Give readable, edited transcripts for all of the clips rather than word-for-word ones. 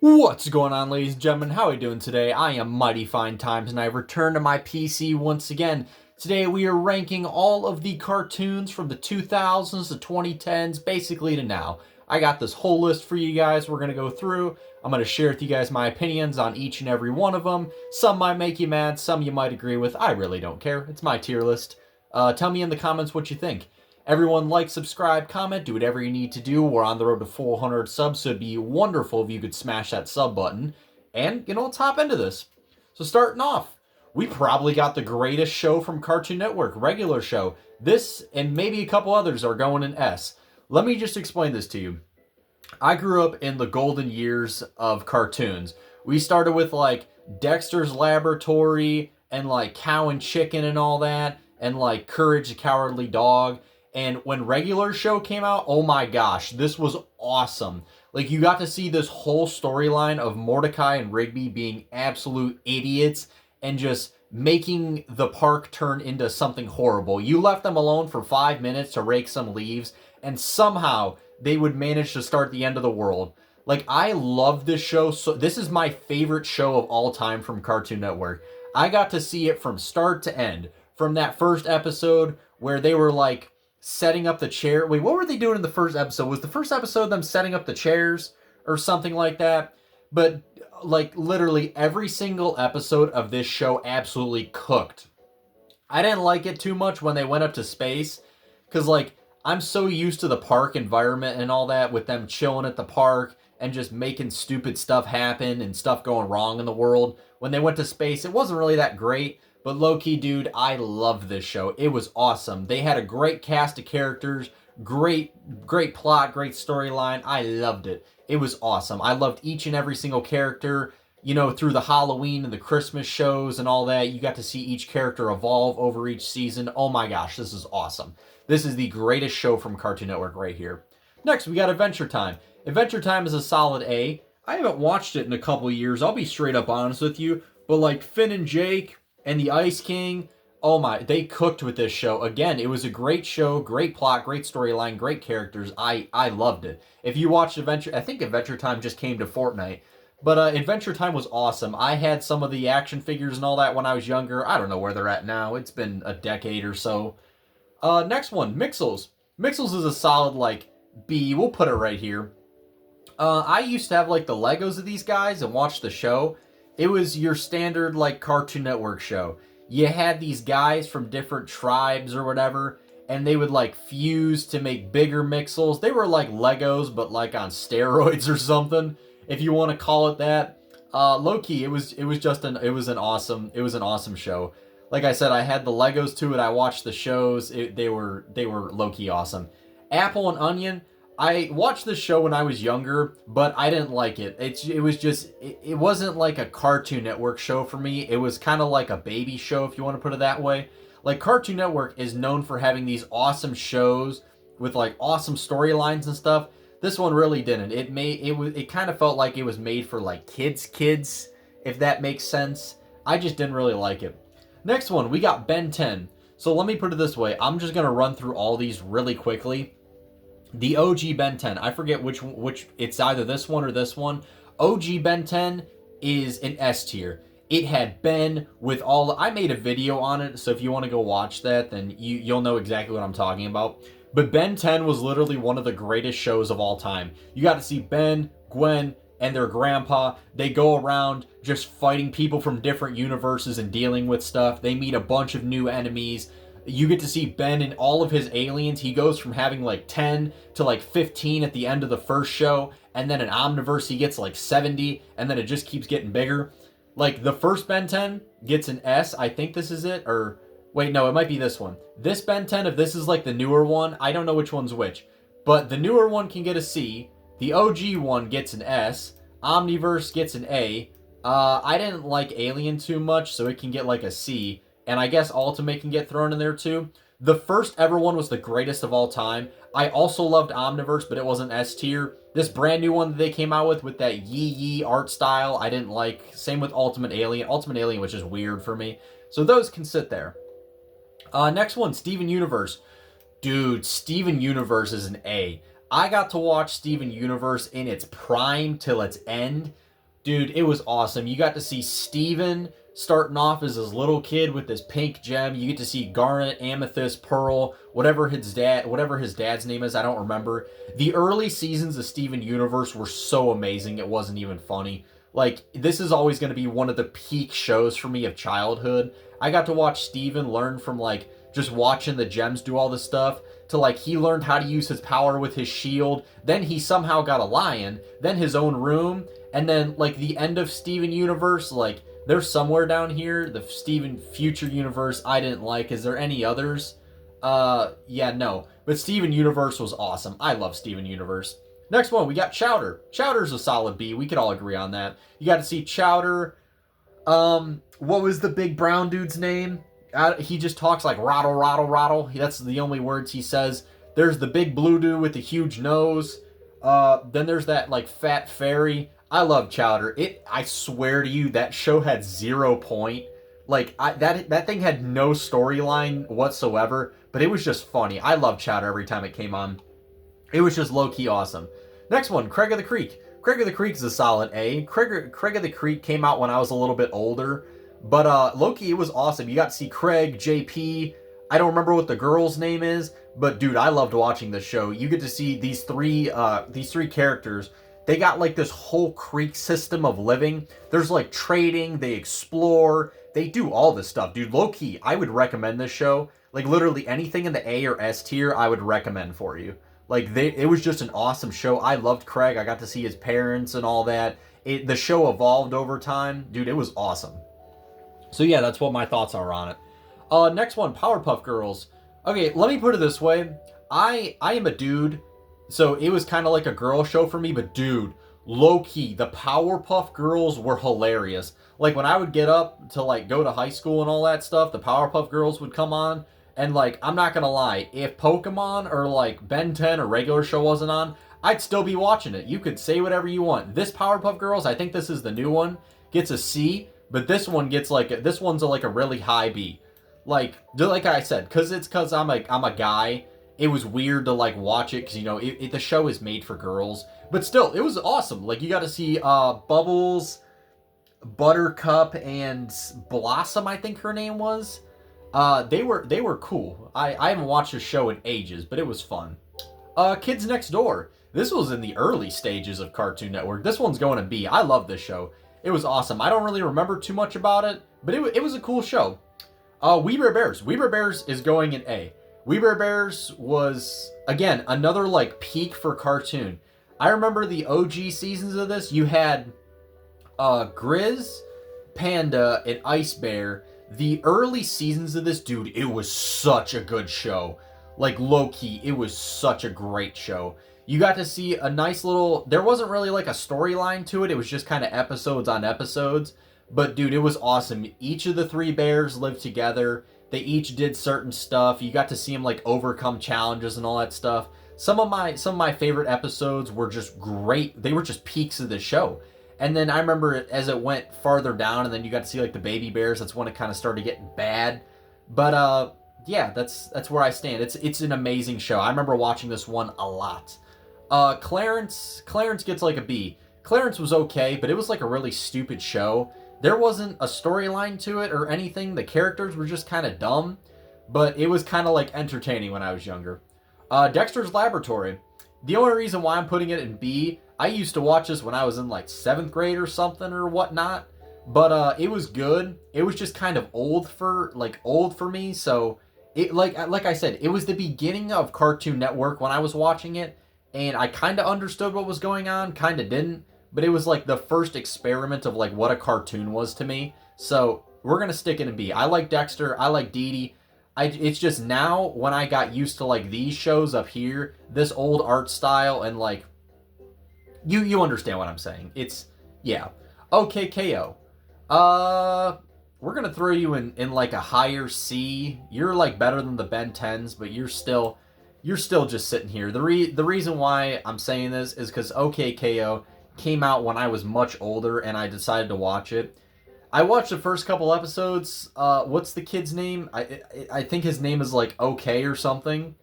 What's going on, ladies and gentlemen? How are you doing today? I am mighty fine times, and I've returned to my PC once again. Today we are ranking all of the cartoons from the 2000s, the 2010s, basically to now. I got this whole list for you guys we're going to go through. I'm going to share with you guys my opinions on each and every one of them. Some might make you mad, some you might agree with. I really don't care. It's my tier list. Tell me in the comments what you think. Everyone like, subscribe, comment, do whatever you need to do. We're on the road to 400 subs, so it'd be wonderful if you could smash that sub button. And, let's hop into this. So starting off, we probably got the greatest show from Cartoon Network, regular show. This and maybe a couple others are going in S. Let me just explain this to you. I grew up in the golden years of cartoons. We started with like Dexter's Laboratory and like Cow and Chicken and all that, and like Courage the Cowardly Dog. And when regular show came out, oh my gosh, this was awesome. Like you got to see this whole storyline of Mordecai and Rigby being absolute idiots and just making the park turn into something horrible. You left them alone for 5 minutes to rake some leaves, and somehow they would manage to start the end of the world. Like, I love this show. So this is my favorite show of all time from Cartoon Network. I got to see it from start to end. From that first episode where they were like setting up the chair. Wait, what were they doing in the first episode? Was the first episode them setting up the chairs or something like that? But like literally every single episode of this show absolutely cooked. I didn't like it too much when they went up to space because like I'm so used to the park environment and all that with them chilling at the park and just making stupid stuff happen and stuff going wrong in the world. When they went to space, it wasn't really that great. But low-key, dude, I loved this show. It was awesome. They had a great cast of characters, great plot, great storyline. I loved it. It was awesome. I loved each and every single character. Through the Halloween and the Christmas shows and all that, you got to see each character evolve over each season. Oh my gosh, this is awesome. This is the greatest show from Cartoon Network right here. Next, we got Adventure Time. Adventure Time is a solid A. I haven't watched it in a couple years, I'll be straight up honest with you, but like Finn and Jake and the Ice King, oh my, they cooked with this show. Again, it was a great show, great plot, great storyline, great characters. I loved it. If you watched I think Adventure Time just came to Fortnite, but Adventure Time was awesome. I had some of the action figures and all that when I was younger. I don't know where they're at now. It's been a decade or so. Next one, Mixels. Mixels is a solid, like, B. We'll put it right here. I used to have, like, the Legos of these guys and watch the show. It was your standard, like, Cartoon Network show. You had these guys from different tribes or whatever, and they would, like, fuse to make bigger Mixels. They were like Legos, but, like, on steroids or something, if you want to call it that. Low-key, it was an awesome show. Like I said, I had the Legos to it. I watched the shows. They were low-key awesome. Apple and Onion. I watched this show when I was younger, but I didn't like it. It wasn't like a Cartoon Network show for me. It was kind of like a baby show, if you want to put it that way. Like Cartoon Network is known for having these awesome shows with like awesome storylines and stuff. This one really didn't. It kind of felt like it was made for like kids, if that makes sense. I just didn't really like it. Next one, we got Ben 10. So let me put it this way. I'm just going to run through all these really quickly. The OG Ben 10. I forget which it's either this one or this one. OG Ben 10 is an S tier. It had Ben with all... I made a video on it, so if you want to go watch that, then you'll know exactly what I'm talking about. But Ben 10 was literally one of the greatest shows of all time. You got to see Ben, Gwen, and their grandpa. They go around just fighting people from different universes and dealing with stuff. They meet a bunch of new enemies. You get to see Ben and all of his aliens. He goes from having like 10 to like 15 at the end of the first show. And then in Omniverse, he gets like 70. And then it just keeps getting bigger. Like the first Ben 10 gets an S. I think this is it. Or wait, no, it might be this one. This Ben 10, if this is like the newer one, I don't know which one's which. But the newer one can get a C. The OG one gets an S. Omniverse gets an A. I didn't like Alien too much, so it can get like a C. And I guess Ultimate can get thrown in there too. The first ever one was the greatest of all time. I also loved Omniverse, but it wasn't S tier. This brand new one that they came out with that yee art style, I didn't like. Same with Ultimate Alien. Ultimate Alien was just weird for me. So those can sit there. Next one, Steven Universe. Dude, Steven Universe is an A. I got to watch Steven Universe in its prime till its end. Dude, it was awesome. You got to see Steven starting off as his little kid with this pink gem. You get to see Garnet, Amethyst, Pearl, whatever his dad's name is, I don't remember. The early seasons of Steven Universe were so amazing, it wasn't even funny. Like, this is always going to be one of the peak shows for me of childhood. I got to watch Steven learn from, like, just watching the gems do all this stuff to, like, he learned how to use his power with his shield. Then he somehow got a lion, then his own room, and then, like, the end of Steven Universe, like, there's somewhere down here, the Steven Future Universe I didn't like. Is there any others? Yeah, no. But Steven Universe was awesome. I love Steven Universe. Next one, we got Chowder. Chowder's a solid B. We could all agree on that. You got to see Chowder. What was the big brown dude's name? He just talks like rattle, rattle, rattle. That's the only words he says. There's the big blue dude with the huge nose. Then there's that, like, fat fairy. I love Chowder. I swear to you, that show had 0 point. Like, that thing had no storyline whatsoever, but it was just funny. I loved Chowder every time it came on. It was just low-key awesome. Next one, Craig of the Creek. Craig of the Creek is a solid A. Craig of the Creek came out when I was a little bit older, but low-key, it was awesome. You got to see Craig, JP. I don't remember what the girl's name is, but dude, I loved watching this show. You get to see these three characters. They got, like, this whole creek system of living. There's, like, trading, they explore, they do all this stuff. Dude, low-key, I would recommend this show. Like, literally anything in the A or S tier, I would recommend for you. Like, it was just an awesome show. I loved Craig. I got to see his parents and all that. The show evolved over time. Dude, it was awesome. So, yeah, that's what my thoughts are on it. Next one, Powerpuff Girls. Okay, let me put it this way. I am a dude, so it was kind of like a girl show for me, but dude, low-key, the Powerpuff Girls were hilarious. Like, when I would get up to, like, go to high school and all that stuff, the Powerpuff Girls would come on, and, like, I'm not gonna lie, if Pokemon or, like, Ben 10 or regular show wasn't on, I'd still be watching it. You could say whatever you want. This Powerpuff Girls, I think this is the new one, gets a C, but this one gets, like, this one's like a really high B. Like I said, because I'm a guy, it was weird to, like, watch it, because, you know, the show is made for girls, but still, it was awesome. Like, you got to see Bubbles, Buttercup, and Blossom, I think her name was. They were cool. I haven't watched the show in ages, but it was fun. Kids Next Door. This was in the early stages of Cartoon Network. This one's going to B. I love this show. It was awesome. I don't really remember too much about it, but it was a cool show. We Bare Bears. We Bare Bears is going in A. We Bare Bears was, again, another, like, peak for cartoon. I remember the OG seasons of this. You had Grizz, Panda, and Ice Bear. The early seasons of this, dude, it was such a good show. Like, low-key, it was such a great show. You got to see a nice little... There wasn't really, like, a storyline to it. It was just kind of episodes on episodes. But, dude, it was awesome. Each of the 3 bears lived together. They each did certain stuff. You got to see them, like, overcome challenges and all that stuff. Some of my favorite episodes were just great. They were just peaks of the show. And then I remember as it went farther down, and then you got to see, like, the baby bears. That's when it kind of started getting bad. But yeah, that's where I stand. It's an amazing show. I remember watching this one a lot. Clarence gets, like, a B. Clarence was okay, but it was, like, a really stupid show. There wasn't a storyline to it or anything. The characters were just kind of dumb, but it was kind of, like, entertaining when I was younger. Dexter's Laboratory. The only reason why I'm putting it in B, I used to watch this when I was in, like, 7th grade or something or whatnot, but it was good. It was just kind of old for me, so it, like I said, it was the beginning of Cartoon Network when I was watching it, and I kind of understood what was going on, kind of didn't. But it was, like, the first experiment of, like, what a cartoon was to me. So, we're going to stick it in B. I like Dexter. I like Dee Dee. It's just now, when I got used to, like, these shows up here, this old art style, and, like, you understand what I'm saying. It's, yeah. Okay, KO. We're going to throw you in, like, a higher C. You're, like, better than the Ben 10s, but you're still just sitting here. The reason why I'm saying this is because OK KO came out when I was much older, and I decided to watch it. I watched the first couple episodes. What's the kid's name? I think his name is, like, OK or something.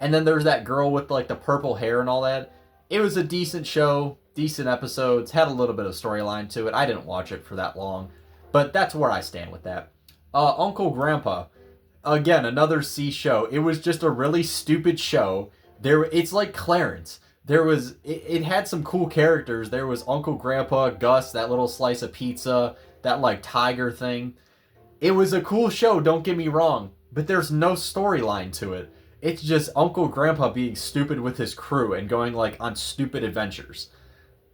And then there's that girl with, like, the purple hair and all that. It was a decent show. decent episodes, had a little bit of storyline to it. I didn't watch it for that long, but that's where I stand with that. Uncle Grandpa, again, another C show. It was just a really stupid show. It's like Clarence. It had some cool characters. There was Uncle Grandpa, Gus, that little slice of pizza, that like tiger thing. It was a cool show, don't get me wrong, but there's no storyline to it. It's just Uncle Grandpa being stupid with his crew and going like on stupid adventures.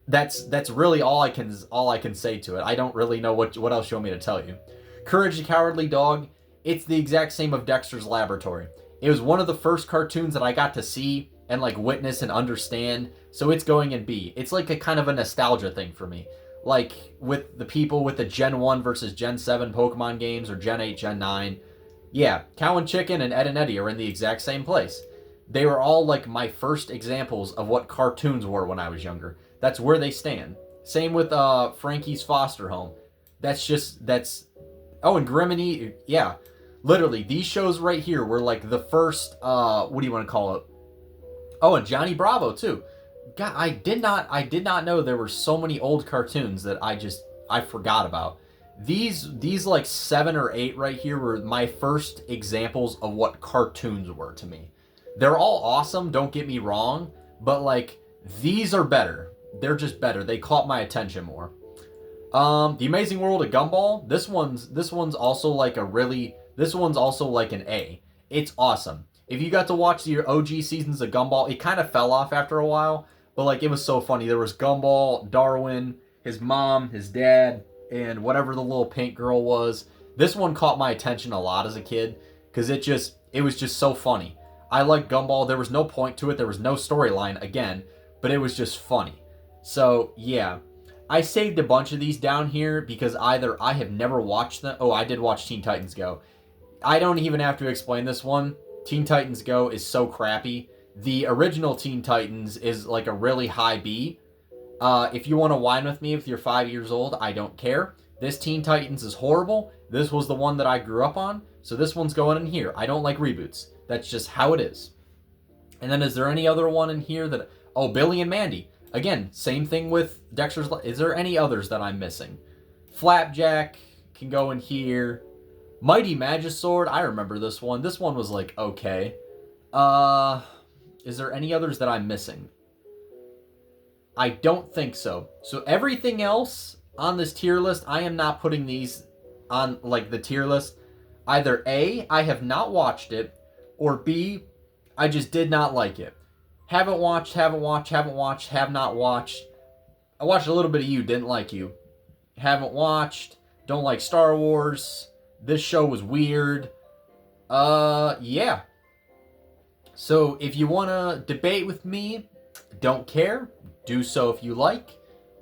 That's really all I can say to it. I don't really know what else you want me to tell you. Courage the Cowardly Dog, it's the exact same of Dexter's Laboratory. It was one of the first cartoons that I got to see and like witness and understand, so it's going in B. It's like a kind of a nostalgia thing for me. Like with the people with the Gen 1 versus Gen 7 Pokemon games or Gen 8, Gen 9. Yeah, Cow and Chicken and Ed and Eddie are in the exact same place. They were all like my first examples of what cartoons were when I was younger. That's where they stand. Same with Frankie's Foster Home. Oh, and Griminy, yeah. Literally, these shows right here were like the first, what do you want to call it? Oh, and Johnny Bravo too. God, I did not know there were so many old cartoons that I forgot about. These like 7 or 8 right here were my first examples of what cartoons were to me. They're all awesome, don't get me wrong, but like these are better. They're just better. They caught my attention more. The Amazing World of Gumball. This one's also like an A. It's awesome. If you got to watch the OG seasons of Gumball, it kind of fell off after a while, but like it was so funny. There was Gumball, Darwin, his mom, his dad, and whatever the little pink girl was. This one caught my attention a lot as a kid because it was just so funny. I liked Gumball. There was no point to it. There was no storyline again, but it was just funny. So yeah, I saved a bunch of these down here because either I have never watched them. Oh, I did watch Teen Titans Go. I don't even have to explain this one. Teen Titans Go is so crappy. The original Teen Titans is like a really high B. If you want to whine with me if you're 5 years old, I don't care. This Teen Titans is horrible. This was the one that I grew up on, so this one's going in here. I don't like reboots. That's just how it is. And then is there any other one in here that... Oh, Billy and Mandy. Again, same thing with Dexter's... Is there any others that I'm missing? Flapjack can go in here. Mighty Magisword, I remember this one. This one was like, okay. Is there any others that I'm missing? I don't think so. So everything else on this tier list, I am not putting these on like the tier list. Either A, I have not watched it, or B, I just did not like it. Haven't watched, have not watched. I watched a little bit of You, didn't like You. Haven't watched, don't like Star Wars. This show was weird. Yeah. So if you want to debate with me, don't care. Do so if you like.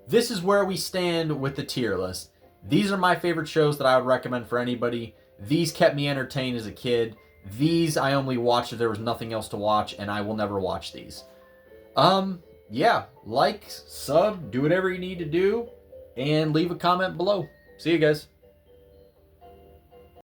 This is where we stand with the tier list. These are my favorite shows that I would recommend for anybody. These kept me entertained as a kid. These I only watched if there was nothing else to watch, and I will never watch these. Yeah. Like, sub, do whatever you need to do, and leave a comment below. See you guys.